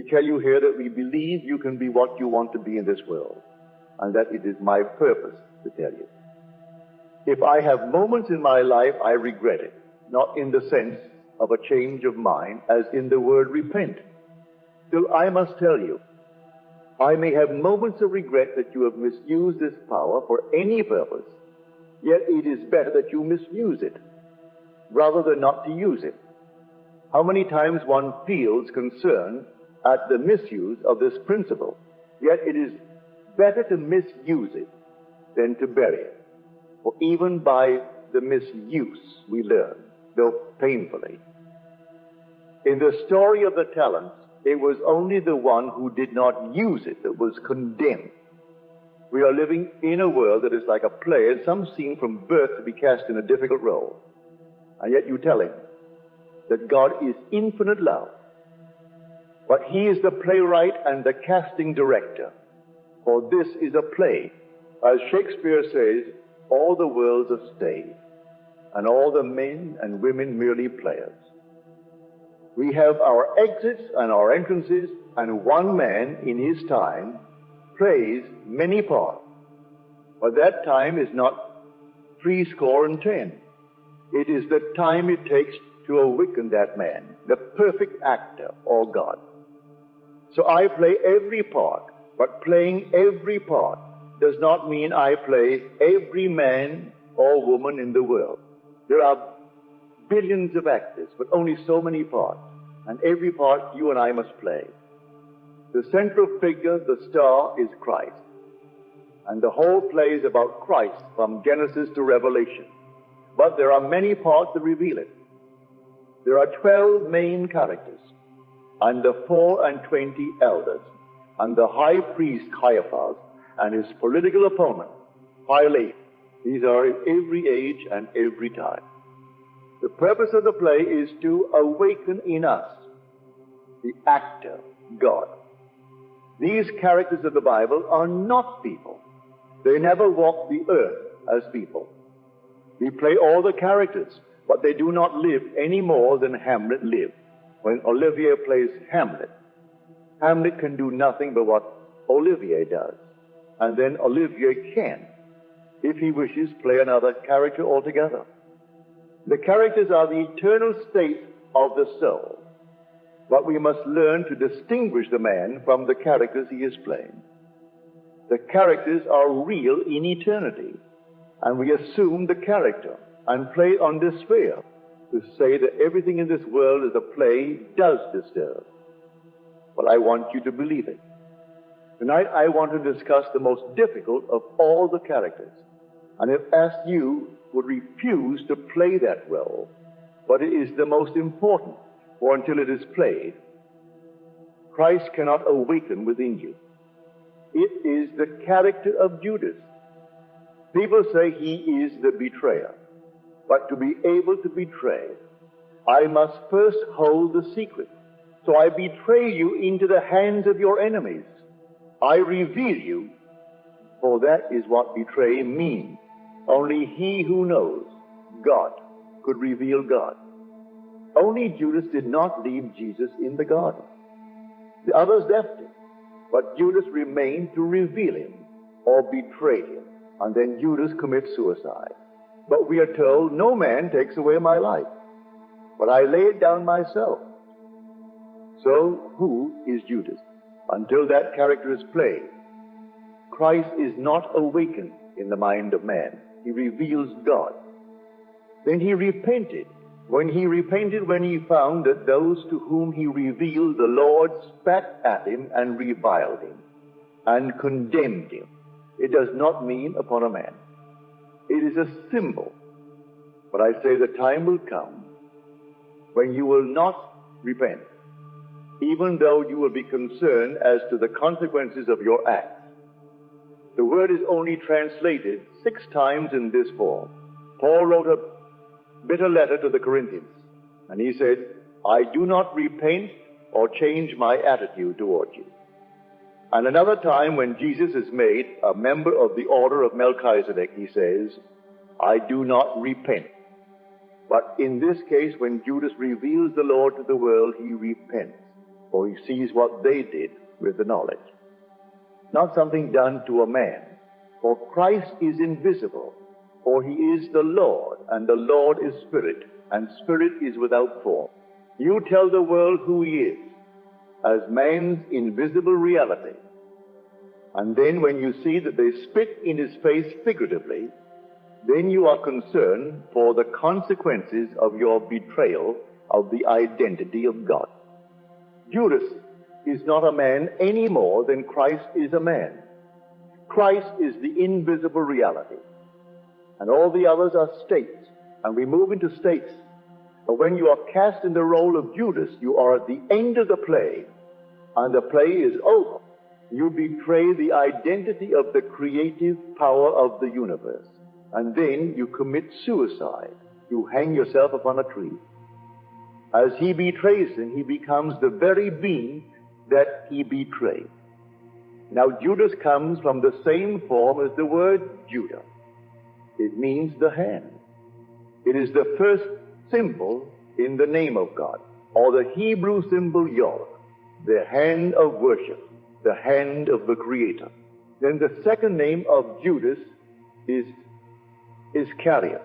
tell you here that we believe you can be what you want to be in this world, and that it is my purpose to tell you. If I have moments in my life I regret it, not in the sense of a change of mind, as in the word repent, still I must tell you, I may have moments of regret that you have misused this power for any purpose, yet it is better that you misuse it, rather than not to use it. How many times one feels concern at the misuse of this principle, yet it is better to misuse it than to bury it. For even by the misuse we learn, though painfully. In the story of the talents, it was only the one who did not use it that was condemned. We are living in a world that is like a play, and some seem from birth to be cast in a difficult role. And yet you tell him that God is infinite love, but he is the playwright and the casting director. For this is a play. As Shakespeare says, all the world's a stage, and all the men and women merely players. We have our exits and our entrances, and one man in his time plays many parts. But that time is not 70. It is the time it takes to awaken that man, the perfect actor or God. So I play every part, but playing every part does not mean I play every man or woman in the world. There are billions of actors, but only so many parts, and every part you and I must play. The central figure, the star, is Christ, and the whole play is about Christ from Genesis to Revelation. But there are many parts that reveal it. There are 12 main characters, and the 24 elders, and the high priest Caiaphas, and his political opponent, Pilate. These are in every age and every time. The purpose of the play is to awaken in us the actor, God. These characters of the Bible are not people. They never walk the earth as people. We play all the characters, but they do not live any more than Hamlet lived. When Olivier plays Hamlet, Hamlet can do nothing but what Olivier does. And then Olivier can, if he wishes, play another character altogether. The characters are the eternal state of the soul, but we must learn to distinguish the man from the characters he is playing. The characters are real in eternity, and we assume the character and play on despair to say that everything in this world is a play does disturb. But I want you to believe it. Tonight I want to discuss the most difficult of all the characters, and if asked you would refuse to play that role, but it is the most important, for until it is played, Christ cannot awaken within you. It is the character of Judas. People say he is the betrayer, but to be able to betray, I must first hold the secret. So I betray you into the hands of your enemies. I reveal you, for that is what betray means. Only he who knows God could reveal God. Only Judas did not leave Jesus in the garden. The others left him, but Judas remained to reveal him or betray him, and then Judas commits suicide. But we are told, no man takes away my life, but I lay it down myself. So who is Judas? Until that character is played, Christ is not awakened in the mind of man. He reveals God. Then he repented. When he found that those to whom he revealed the Lord spat at him and reviled him and condemned him. It does not mean upon a man. It is a symbol. But I say the time will come when you will not repent, even though you will be concerned as to the consequences of your acts. The word is only translated 6 times in this form. Paul wrote a bitter letter to the Corinthians, and he said, I do not repent or change my attitude toward you. And another time when Jesus is made a member of the order of Melchizedek, he says, I do not repent. But in this case, when Judas reveals the Lord to the world, he repents. for he sees what they did with the knowledge. Not something done to a man, for Christ is invisible, for he is the Lord, and the Lord is spirit, and spirit is without form. You tell the world who he is, as man's invisible reality. And then when you see that they spit in his face figuratively, then you are concerned for the consequences of your betrayal of the identity of God. Judas is not a man any more than Christ is a man. Christ is the invisible reality, and all the others are states, and we move into states. But when you are cast in the role of Judas, you are at the end of the play, and the play is over. You betray the identity of the creative power of the universe, and then you commit suicide. You hang yourself upon a tree. As he betrays him, he becomes the very being that he betrayed. Now, Judas comes from the same form as the word Judah. It means the hand. It is the first symbol in the name of God, or the Hebrew symbol Yod, the hand of worship, the hand of the Creator. Then the second name of Judas is Iscariot.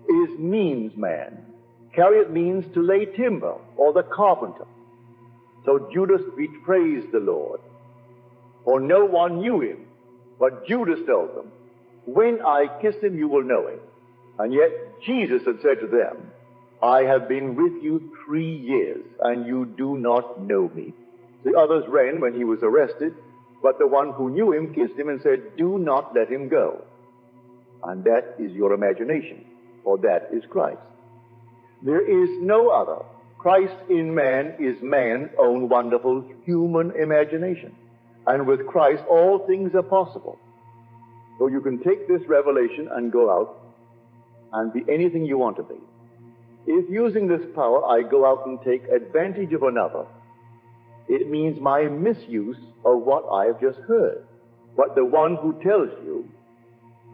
Is means man. Cariot means to lay timber, or the carpenter. So Judas betrays the Lord, for no one knew him, but Judas told them, when I kiss him, you will know him. And yet Jesus had said to them, I have been with you 3 years, and you do not know me. The others ran when he was arrested, but the one who knew him kissed him and said, do not let him go. And that is your imagination, for that is Christ. There is no other. Christ in man is man's own wonderful human imagination. And with Christ, all things are possible. So you can take this revelation and go out and be anything you want to be. If using this power I go out and take advantage of another, it means my misuse of what I have just heard. But the one who tells you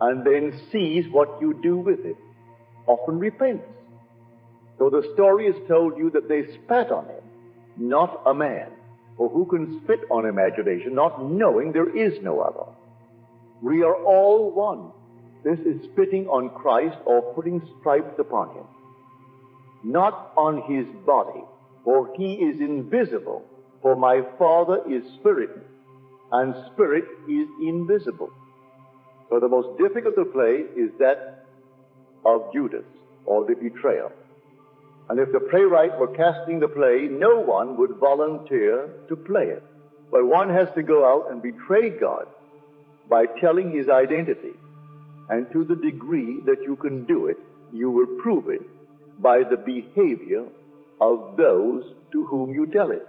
and then sees what you do with it often repents. So the story is told you that they spat on him, not a man. For who can spit on imagination, not knowing there is no other? We are all one. This is spitting on Christ or putting stripes upon him. Not on his body, for he is invisible. For my Father is spirit, and spirit is invisible. So the most difficult to play is that of Judas, or the betrayal. And if the playwright were casting the play, no one would volunteer to play it. But one has to go out and betray God by telling his identity. And to the degree that you can do it, you will prove it by the behavior of those to whom you tell it.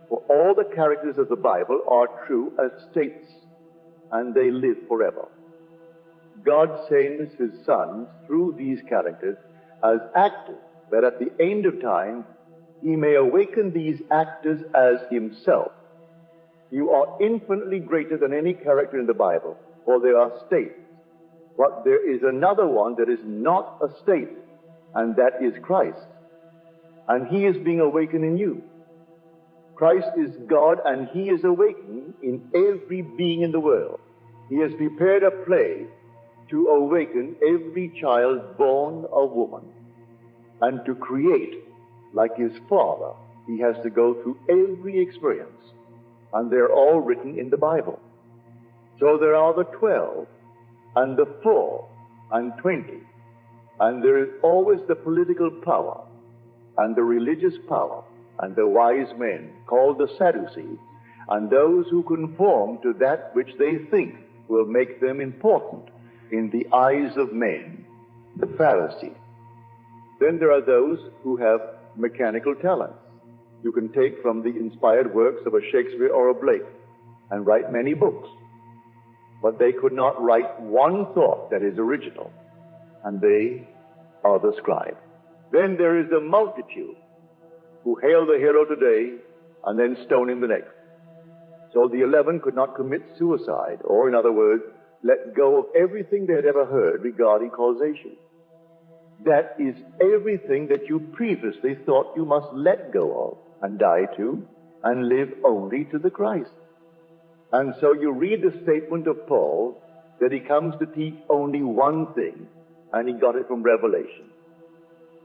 For all the characters of the Bible are true as states, and they live forever. God sends his sons through these characters as actors, that at the end of time, he may awaken these actors as himself. You are infinitely greater than any character in the Bible, for there are states. But there is another one that is not a state, and that is Christ. And he is being awakened in you. Christ is God, and he is awakening in every being in the world. He has prepared a play to awaken every child born of woman. And to create, like his Father, he has to go through every experience. And they're all written in the Bible. So there are the 12, and the 4, and 20. And there is always the political power, and the religious power, and the wise men, called the Sadducees, and those who conform to that which they think will make them important in the eyes of men, the Pharisees. Then there are those who have mechanical talents. You can take from the inspired works of a Shakespeare or a Blake and write many books. But they could not write one thought that is original, and they are the scribe. Then there is the multitude who hail the hero today and then stone him the next. So the 11 could not commit suicide, or in other words, let go of everything they had ever heard regarding causation. That is everything that you previously thought you must let go of and die to and live only to the Christ. And so you read the statement of Paul that he comes to teach only one thing, and he got it from Revelation.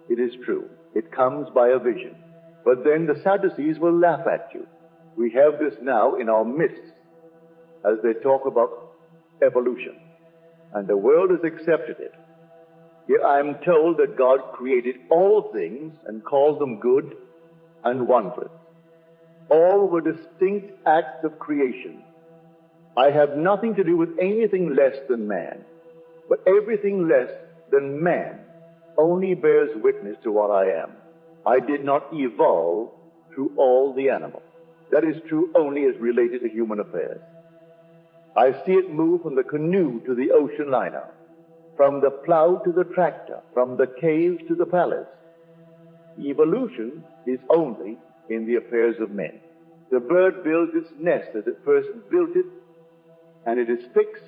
It is true. It comes by a vision. But then the Sadducees will laugh at you. We have this now in our midst as they talk about evolution. And the world has accepted it. Yet I am told that God created all things and called them good and wondrous. All were distinct acts of creation. I have nothing to do with anything less than man. But everything less than man only bears witness to what I am. I did not evolve through all the animals. That is true only as related to human affairs. I see it move from the canoe to the ocean liner, from the plow to the tractor, from the cave to the palace. Evolution is only in the affairs of men. The bird builds its nest as it first built it, and it is fixed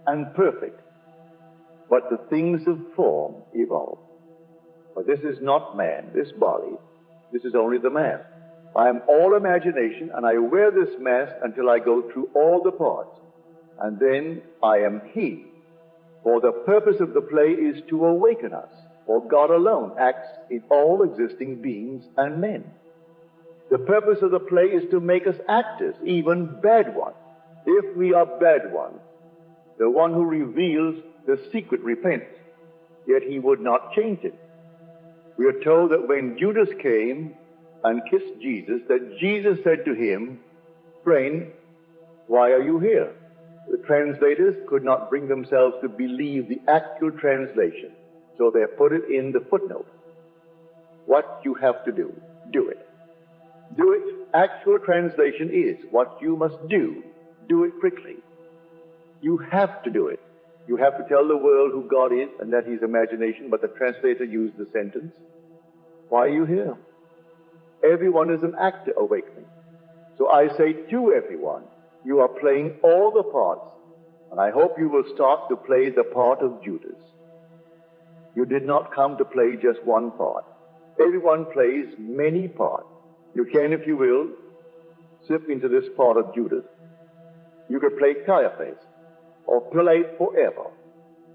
and perfect. But the things of form evolve. But this is not man, this body. This is only the man. I am all imagination, and I wear this mask until I go through all the parts. And then I am he. For the purpose of the play is to awaken us. For God alone acts in all existing beings and men. The purpose of the play is to make us actors, even bad ones. If we are bad ones, the one who reveals the secret repents, yet he would not change it. We are told that when Judas came and kissed Jesus, that Jesus said to him, "Friend, why are you here?" The translators could not bring themselves to believe the actual translation, so they put it in the footnote. What you have to do, do it. Do it. Actual translation is what you must do. Do it quickly. You have to do it. You have to tell the world who God is and that He's imagination, but the translator used the sentence, "Why are you here?" Everyone is an actor awakening. So I say to everyone, you are playing all the parts, and I hope you will start to play the part of Judas. You did not come to play just one part. Everyone plays many parts. You can, if you will, slip into this part of Judas. You could play Caiaphas, or play it forever,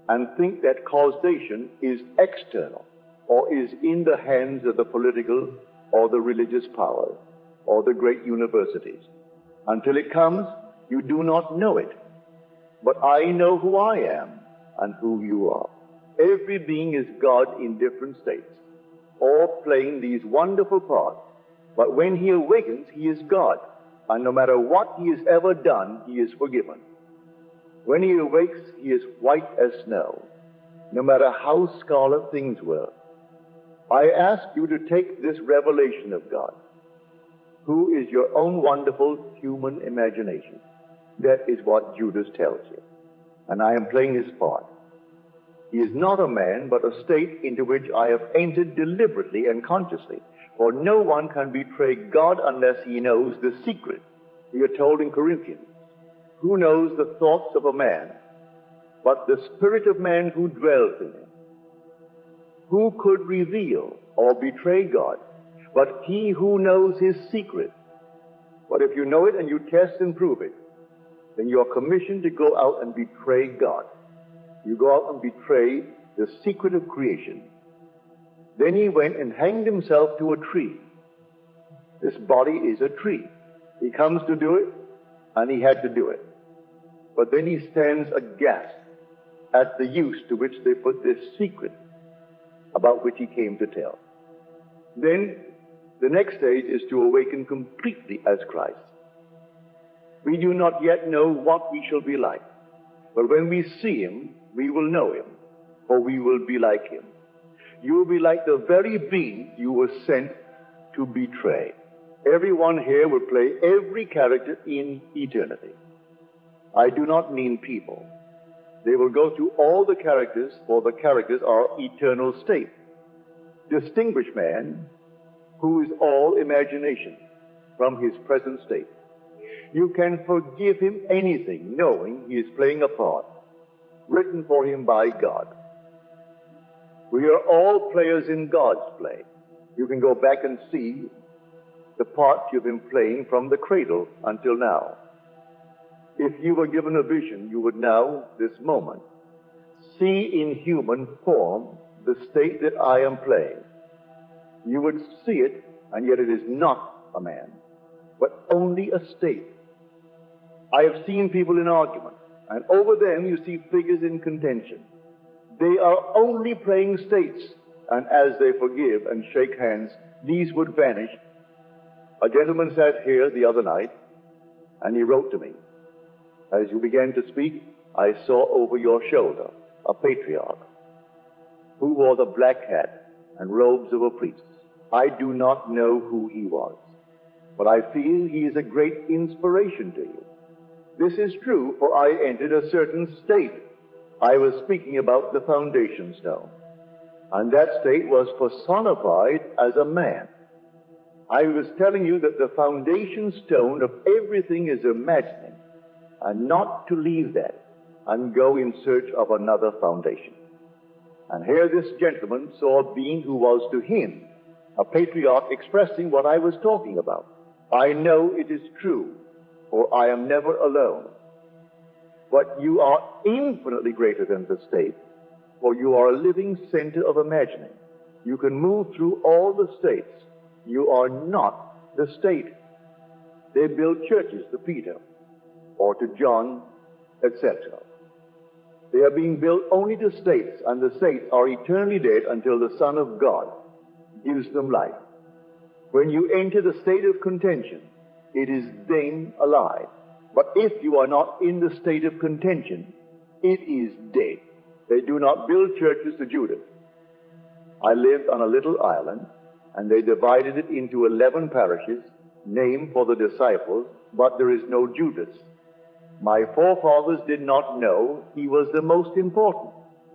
and think that causation is external, or is in the hands of the political or the religious powers, or the great universities. Until it comes, you do not know it. But I know who I am and who you are. Every being is God in different states, all playing these wonderful parts. But when he awakens, he is God. And no matter what he has ever done, he is forgiven. When he awakes, he is white as snow, no matter how scarlet things were. I ask you to take this revelation of God, who is your own wonderful human imagination. That is what Judas tells you. And I am playing his part. He is not a man, but a state into which I have entered deliberately and consciously. For no one can betray God unless he knows the secret. We are told in Corinthians, who knows the thoughts of a man, but the spirit of man who dwells in him? Who could reveal or betray God, but he who knows his secret? But if you know it and you test and prove it, then you are commissioned to go out and betray God. You go out and betray the secret of creation. Then he went and hanged himself to a tree. This body is a tree. He comes to do it, and he had to do it. But then he stands aghast at the use to which they put this secret about which he came to tell. Then the next stage is to awaken completely as Christ. We do not yet know what we shall be like, but when we see him, we will know him, for we will be like him. You will be like the very being you were sent to betray. Everyone here will play every character in eternity. I do not mean people. They will go through all the characters, for the characters are eternal state. Distinguish man who is all imagination from his present state. You can forgive him anything, knowing he is playing a part written for him by God. We are all players in God's play. You can go back and see the part you've been playing from the cradle until now. If you were given a vision, you would now, this moment, see in human form the state that I am playing. You would see it, and yet it is not a man, but only a state. I have seen people in argument, and over them you see figures in contention. They are only playing states, and as they forgive and shake hands, these would vanish. A gentleman sat here the other night, and he wrote to me. As you began to speak, I saw over your shoulder a patriarch who wore the black hat and robes of a priest. I do not know who he was, but I feel he is a great inspiration to you. This is true, for I entered a certain state. I was speaking about the foundation stone, and that state was personified as a man. I was telling you that the foundation stone of everything is imagining, and not to leave that and go in search of another foundation. And here this gentleman saw a being who was to him a patriarch expressing what I was talking about. I know it is true, for I am never alone. But you are infinitely greater than the state, for you are a living center of imagining. You can move through all the states. You are not the state. They build churches to Peter or to John, etc. They are being built only to states, and the states are eternally dead until the Son of God gives them life. When you enter the state of contention, it is then alive. But if you are not in the state of contention, it is dead. They do not build churches to Judas. I lived on a little island, and they divided it into 11 parishes, named for the disciples, but there is no Judas. My forefathers did not know he was the most important,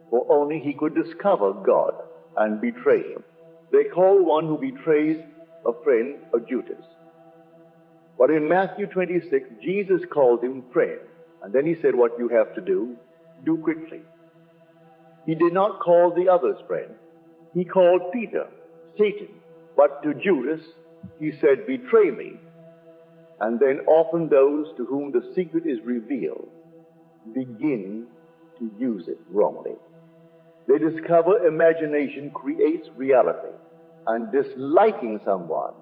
for only he could discover God and betray him. They call one who betrays a friend a Judas. But in Matthew 26, Jesus called him friend, and then he said, what you have to do quickly. He did not call the others friend. He called Peter Satan, but to Judas he said, betray me. And then often those to whom the secret is revealed begin to use it wrongly. They discover imagination creates reality, and disliking someone,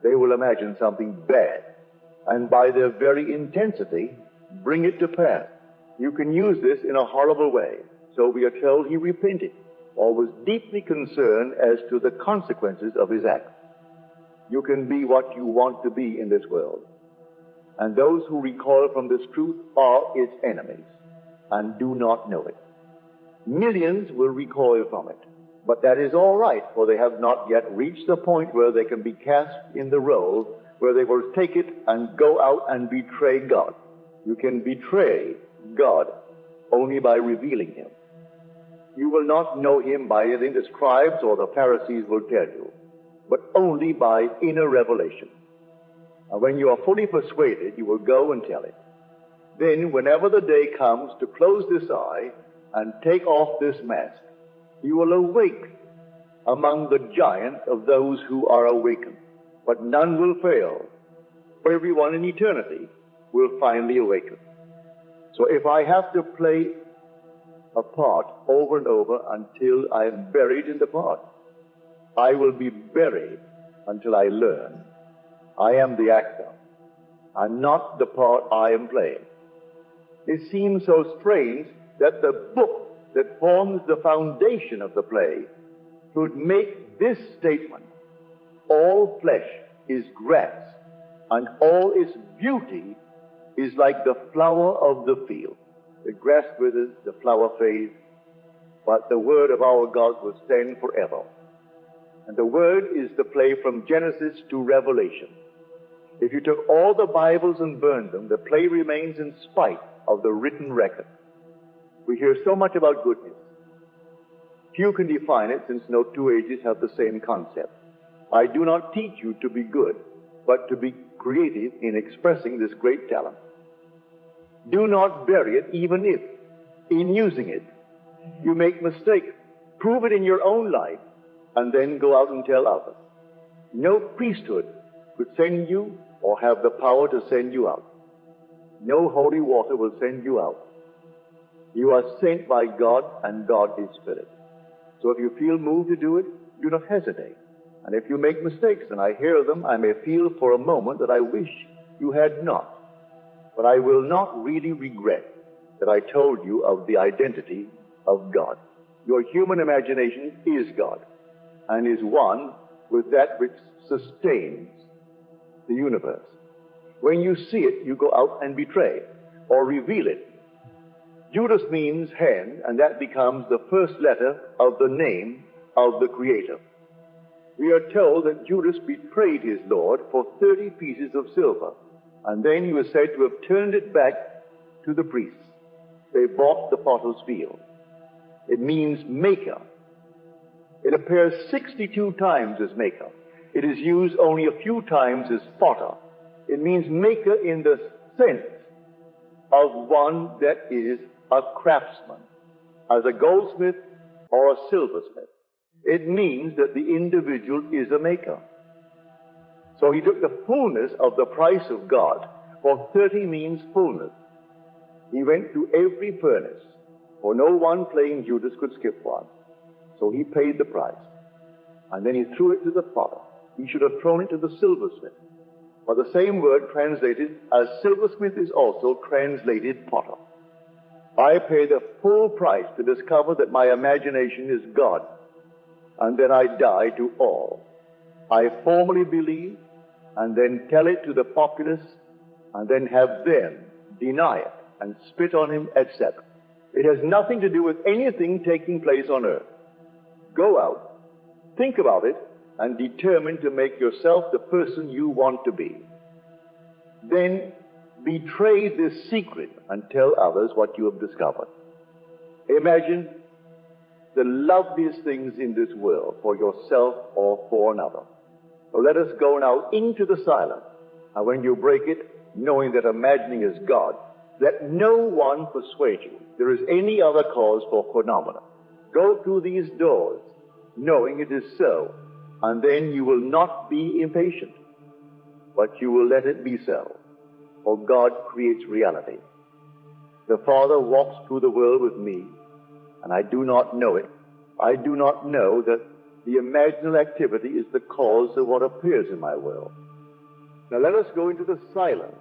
they will imagine something bad, and by their very intensity, bring it to pass. You can use this in a horrible way. So we are told he repented, or was deeply concerned as to the consequences of his act. You can be what you want to be in this world, and those who recoil from this truth are its enemies, and do not know it. Millions will recoil from it, but that is all right, for they have not yet reached the point where they can be cast in the role where they will take it and go out and betray God. You can betray God only by revealing him. You will not know him by anything the scribes or the Pharisees will tell you, but only by inner revelation. And when you are fully persuaded, you will go and tell it. Then, whenever the day comes to close this eye and take off this mask, you will awake among the giants of those who are awakened. But none will fail, for everyone in eternity will finally awaken. So if I have to play a part over and over until I am buried in the part, I will be buried until I learn I am the actor and not the part I am playing. It seems so strange that the book that forms the foundation of the play should make this statement: all flesh is grass, and all its beauty is like the flower of the field. The grass withers, the flower fades, but the word of our God will stand forever. And the word is the play from Genesis to Revelation. If you took all the Bibles and burned them, the play remains in spite of the written record. We hear so much about goodness. Few can define it, since no two ages have the same concept. I do not teach you to be good, but to be creative in expressing this great talent. Do not bury it, even if, in using it, you make mistakes. Prove it in your own life, and then go out and tell others. No priesthood could send you or have the power to send you out. No holy water will send you out. You are sent by God, and God is Spirit. So if you feel moved to do it, do not hesitate. And if you make mistakes, and I hear them, I may feel for a moment that I wish you had not. But I will not really regret that I told you of the identity of God. Your human imagination is God, and is one with that which sustains the universe. When you see it, you go out and betray it, or reveal it. Judas means hand, and that becomes the first letter of the name of the Creator. We are told that Judas betrayed his Lord for 30 pieces of silver, and then he was said to have turned it back to the priests. They bought the potter's field. It means maker. It appears 62 times as maker. It is used only a few times as potter. It means maker in the sense of one that is a craftsman, as a goldsmith or a silversmith. It means that the individual is a maker. So he took the fullness of the price of God, for 30 means fullness. He went through every furnace, for no one playing Judas could skip one. So he paid the price. And then he threw it to the potter. He should have thrown it to the silversmith. For the same word translated as silversmith is also translated potter. I pay the full price to discover that my imagination is God. And then I die to all. I formally believe, and then tell it to the populace, and then have them deny it and spit on him, etc. It has nothing to do with anything taking place on earth. Go out, think about it, and determine to make yourself the person you want to be. Then betray this secret and tell others what you have discovered. Imagine the loveliest things in this world for yourself or for another. So let us go now into the silence. And when you break it, knowing that imagining is God, let no one persuade you there is any other cause for phenomena. Go through these doors, knowing it is so, and then you will not be impatient, but you will let it be so. For God creates reality. The Father walks through the world with me, and I do not know it. I do not know that the imaginal activity is the cause of what appears in my world. Now let us go into the silence